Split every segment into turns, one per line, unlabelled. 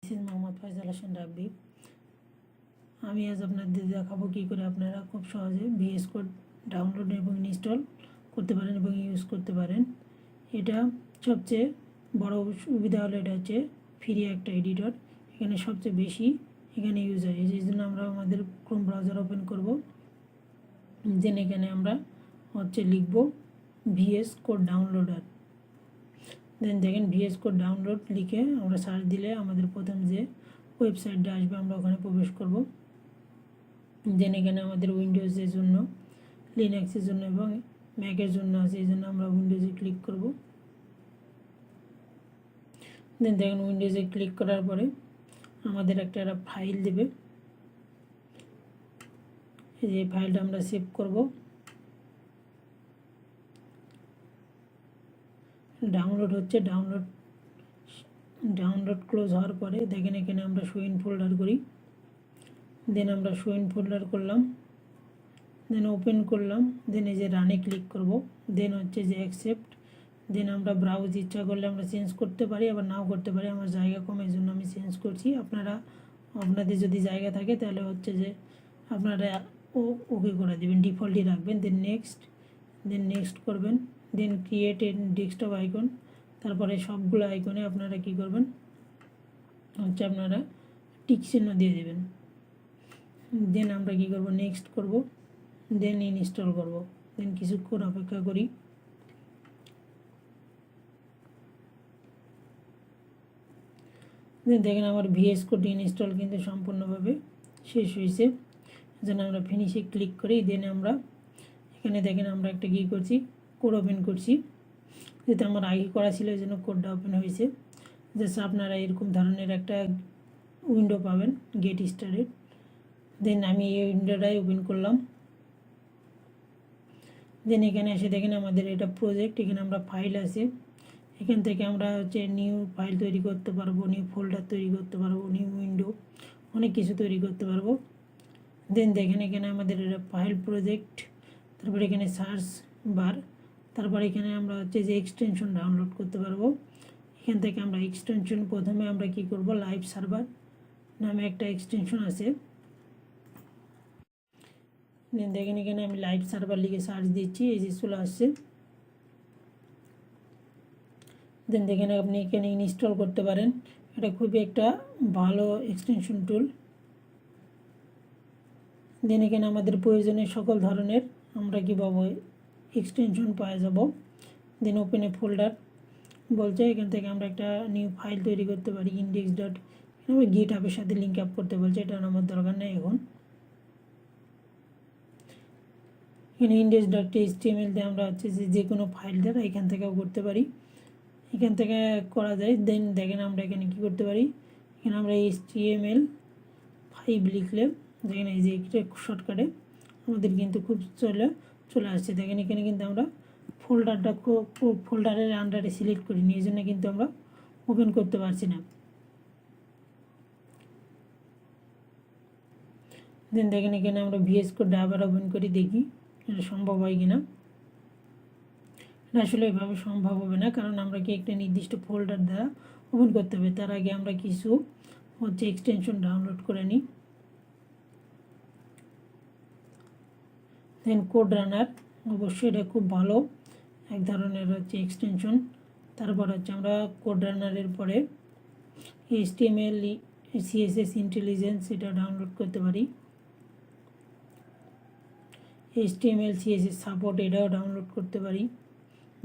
This is Mohammad Faisal Hasan রাব্বি। আমি আজ আপনাদের দেখাবো কী করে আপনারা খুব সহজে ভিএস কোড ডাউনলোড এবং ইনস্টল করতে পারেন এবং ইউজ করতে পারেন। এটা সবচেয়ে বড় সুবিধা হলো এটা হচ্ছে ফ্রি একটা এডিটর। এখানে সবচেয়ে বেশি এখানে ইউজ হয়, এই জন্য আমরা আমাদের ক্রোম ব্রাউজার ওপেন করব। দেন এখানে আমরা লিখব ভিএস কোড ডাউনলোডার। দেন দেখেন ভিএস কোড ডাউনলোড লিখে আমরা সার্চ দিলে আমাদের প্রথম যে ওয়েবসাইটটা আসবে আমরা ওখানে প্রবেশ করব। দেন এখানে আমাদের উইন্ডোজের জন্য, লিনাক্সের জন্য এবং ম্যাকের জন্য আছে, এই জন্য আমরা উইন্ডোজে ক্লিক করব। দেন দেখেন উইন্ডোজে ক্লিক করার পরে আমাদের একটা ফাইল দেবে, এই যে ফাইলটা আমরা সেভ করব। ডাউনলোড হচ্ছে, ডাউনলোড ক্লোজ হওয়ার পরে দেখেন এখানে আমরা শো ইন ফোল্ডার করি। দেন আমরা শো ইন ফোল্ডার করলাম, দেন ওপেন করলাম, দেন এই যে রানে ক্লিক করব। দেন যে অ্যাকসেপ্ট। দেন আমরা ব্রাউজ ইচ্ছা করলে আমরা চেঞ্জ করতে পারি, আবার নাও করতে পারি। আমার জায়গা কম, এই জন্য আমি চেঞ্জ করছি। আপনাদের যদি জায়গা থাকে তাহলে যে আপনারা ওকে করে দেবেন, ডিফল্টই রাখবেন। দেন নেক্সট করবেন। দেন ক্রিয়েট এ ডেস্কটপ আইকন, তারপরে সবগুলো আইকনে আপনারা কি করবেন আপনারা টিক চিহ্ন দিয়ে দেবেন। দেন আমরা কি করব, নেক্সট করব, দেন ইনস্টল করব। দেন কিছুক্ষণ অপেক্ষা করি। দেন দেখেন আমার ভিএস কোড ইনস্টল কিন্তু সম্পূর্ণভাবে শেষ হয়েছে। যেন আমরা ফিনিশে ক্লিক করি। দেন আমরা এখানে দেখেন আমরা একটা কী করছি, কোড ওপেন করছি। যেটা আমার আগে করা ছিল এই জন্য কোডটা ওপেন হয়েছে। জাস্ট আপনারা এরকম ধরনের একটা উইন্ডো পাবেন, গেট স্টার্টেড। দেন আমি এই উইন্ডোটাই ওপেন করলাম। দেন এখানে এসে দেখেন আমাদের এটা প্রজেক্ট, এখানে আমরা ফাইল আছে। এখান থেকে আমরা নিউ ফাইল তৈরি করতে পারবো, নিউ ফোল্ডার তৈরি করতে পারবো, নিউ উইন্ডো, অনেক কিছু তৈরি করতে পারবো। দেন দেখেন এখানে আমাদের এটা ফাইল প্রজেক্ট, তারপরে এখানে সার্চ বার, তারপরে এখানে আমরা যে এক্সটেনশন ডাউনলোড করতে পারবো। এখান থেকে আমরা এক্সটেনশন প্রথমে আমরা কি করব, লাইভ সার্ভার নামে একটা এক্সটেনশন আছে। দেন দেখেন এখানে আমি লাইভ সার্ভার লিখে সার্চ দিচ্ছি, এই যে চলে আসছে। দেন দেখেন আপনি এখানে ইনস্টল করতে পারেন। এটা খুবই একটা ভালো এক্সটেনশন টুল। দেন এখানে আমাদের প্রয়োজনীয় সকল ধরনের আমরা কীভাবে এক্সটেনশন পাওয়া যাব। দেন ওপেন এ ফোল্ডার বলছে, এখান থেকে আমরা একটা নিউ ফাইল তৈরি করতে পারি, ইন্ডেক্স ডট, গিট হাবের সাথে লিঙ্ক আপ করতে বলছে, এটা আমার দরকার নেই এখন। এখানে ইন্ডেক্স ডট HTML দিয়ে আমরা যে কোনো ফাইল দ্বারা এখান থেকেও করতে পারি, এখান থেকে করা যায়। দেন দেখেন আমরা এখানে কী করতে পারি, এখানে আমরা HTML5 লিখলে দেখেন এই যে একটা শর্টকাটে আমাদের কিন্তু খুব চলে আসছে। দেখেন এখানে কিন্তু আমরা ফোল্ডারের আন্ডারে সিলেক্ট করিনি, এই জন্য কিন্তু আমরা ওপেন করতে পারছি না। দেন দেখেন এখানে আমরা ভিএস কোড আবার ওপেন করি, দেখি এটা সম্ভব হয় কিনা। এটা আসলে এভাবে সম্ভব হবে না, কারণ আমরা কি একটা নির্দিষ্ট ফোল্ডার দ্বারা ওপেন করতে হবে। তার আগে আমরা কিছু এক্সটেনশন ডাউনলোড করে নিই। দেন কোড রানার, অবশ্যই এটা খুব ভালো এক ধরনের এক্সটেনশন। তারপর আমরা কোড রানারের পরে HTML CSS ইন্টেলিজেন্স এটা ডাউনলোড করতে পারি। HTML CSS সাপোর্ট এটাও ডাউনলোড করতে পারি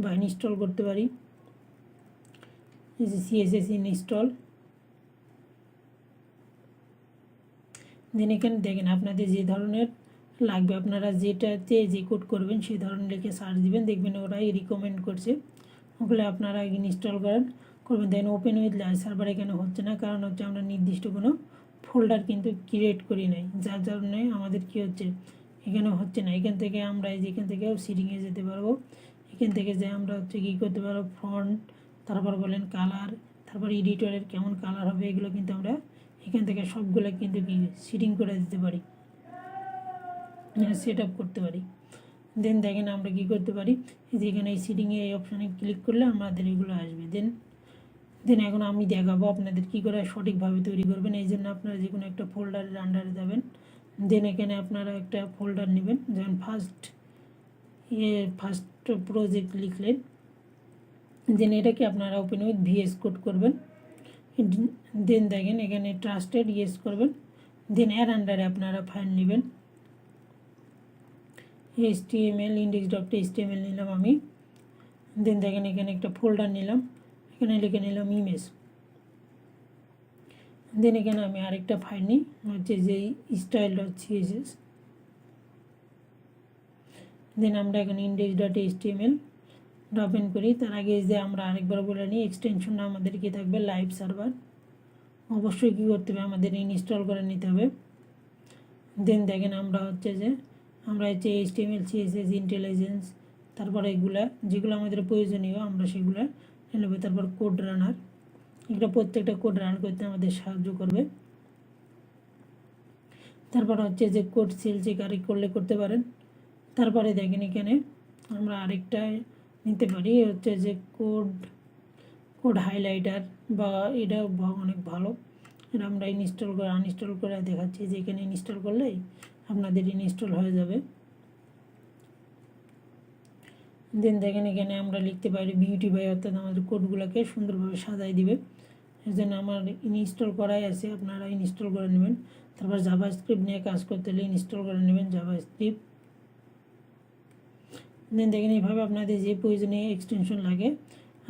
বা ইনস্টল করতে পারি। এই যে CSS ইনস্টল। দেন এখানে দেখেন আপনাদের যে ধরনের লাগবে, আপনারা যেটাতে যে কোড করবেন সেই ধরনের লিখে সার্চ দিবেন, দেখবেন ওরাই রিকমেন্ড করছে, ওগুলো আপনারা ইনস্টল করবেন। Then open with live server এখানে হচ্ছে না, কারণ আমরা নির্দিষ্ট কোনো ফোল্ডার কিন্তু ক্রিয়েট করি নাই, যার জন্য আমাদের কি হচ্ছে এখানে হচ্ছে না। এখান থেকে আমরা এখান থেকেও সিটিংয়ে যেতে পারবো। এখান থেকে যে আমরা কী করতে পারবো, ফন্ট, তারপর বলেন কালার, তারপর এডিটরের কেমন কালার হবে, এগুলো কিন্তু আমরা এখান থেকে সবগুলো কিন্তু কি সিটিং করে দিতে পারি, সেট আপ করতে পারি। দেন দেখেন আমরা কি করতে পারি, যেখানে এই সিটিংয়ে এই অপশানে ক্লিক করলে আমাদের এগুলো আসবে। দেন দেন এখন আমি দেখাবো আপনাদের কী করে সঠিকভাবে তৈরি করবেন। এই জন্য আপনারা যে কোনো একটা ফোল্ডারের আন্ডারে যাবেন। দেন এখানে আপনারা একটা ফোল্ডার নেবেন, যেমন ফার্স্ট প্রজেক্ট লিখলেন। দেন এটাকে আপনারা ওপেন উইথ ভিএস কোড করবেন। দেন দেখেন এখানে ট্রাস্টেড ইয়েস করবেন। দেন এর আন্ডারে আপনারা ফাইল নেবেন, HTML index.html নিলাম আমি। দেন দেখেন এখানে একটা ফোল্ডার নিলাম, এখানে লিখে নিলাম ইমেজ। দেন এখানে আমি আরেকটা ফাইল নিই, হচ্ছে যে style.css। দেন আমরা এখানে index.html ওপেন করি। তার আগে যে আমরা আরেকবার বলে নিই, এক্সটেনশনটা আমাদের কি থাকবে, লাইভ সার্ভার। অবশ্যই কী করতে হবে, আমাদের ইনস্টল করে নিতে হবে। দেন দেখেন আমরা হচ্ছে HTML CSS ইন্টেলিজেন্স, তারপরে এগুলা যেগুলো আমাদের প্রয়োজনীয় আমরা সেগুলো নেব। তারপর কোড রানার, এগুলো প্রত্যেকটা কোড রান করতে আমাদের সাহায্য করবে। তারপর হচ্ছে যে কোড সেল চেক করতে পারেন। তারপরে দেখেন এখানে আমরা আরেকটা নিতে পারি, হচ্ছে যে কোড হাইলাইটার, বা এটা অনেক ভালো। এটা আমরা আনইনস্টল করে দেখাচ্ছি যে এখানে ইনস্টল করলেই আপনাদের ইনস্টল হয়ে যাবে। দেন দেখেন এখানে আমরা লিখতে পারি বিউটিফাই, অর্থাৎ আমাদের কোডগুলোকে সুন্দরভাবে সাজাই দিবে। এর জন্য আমার ইনস্টল করাই আছে, আপনারা ইনস্টল করে নেবেন। তারপর জাভাস্ক্রিপ্ট নিয়ে কাজ করতে হলে ইনস্টল করে নেবেন জাভাস্ক্রিপ্ট। দেন দেখেন এইভাবে আপনাদের যে প্রয়োজনীয় এক্সটেনশন লাগে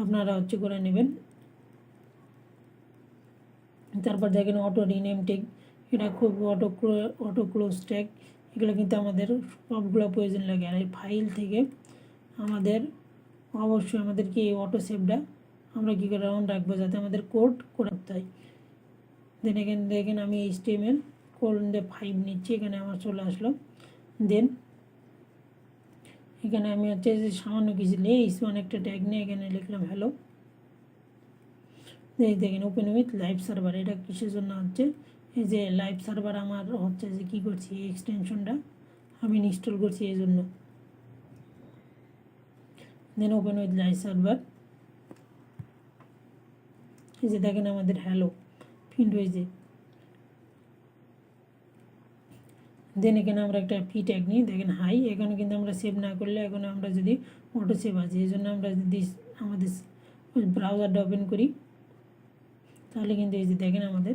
আপনারা হচ্ছে করে নেবেন। তারপর দেখেন অটো রিনেম ট্যাগ, এটা খুব অটো ক্লোজ ট্যাগ, এগুলো কিন্তু আমাদের সবগুলো প্রয়োজন লাগে। আর এই ফাইল থেকে আমাদের অবশ্যই আমাদেরকে এই অটো সেভটা আমরা কী করে অন রাখবো, যাতে আমাদের কোড করতে হয়। দেন এখানে দেখেন আমি HTML:5 নিচ্ছি, এখানে আমার চলে আসলো। দেন এখানে আমি হচ্ছে যে সামান্য কিছু h1 একটা ট্যাগ নিয়ে এখানে লিখলাম হ্যালো। দেখেন ওপেন উইথ লাইভ সার্ভার, এটা কিসের জন্য হচ্ছে, এই যে লাইভ সার্ভার আমার হচ্ছে যে কী করছি, এই এক্সটেনশনটা আমি ইনস্টল করছি এই জন্য। Then open with live server, এই যে দেখেন আমাদের হ্যালো প্রিন্ট হয়েছে। দেন এখানে আমরা একটা ফি ট্যাগ নিই, দেখেন হাই। এখানে কিন্তু আমরা সেভ না করলে, এখন আমরা যদি অটো সেভ আছে, এই জন্য আমরা যদি আমাদের ব্রাউজারটা ওপেন করি তাহলে কিন্তু এই যে দেখেন আমাদের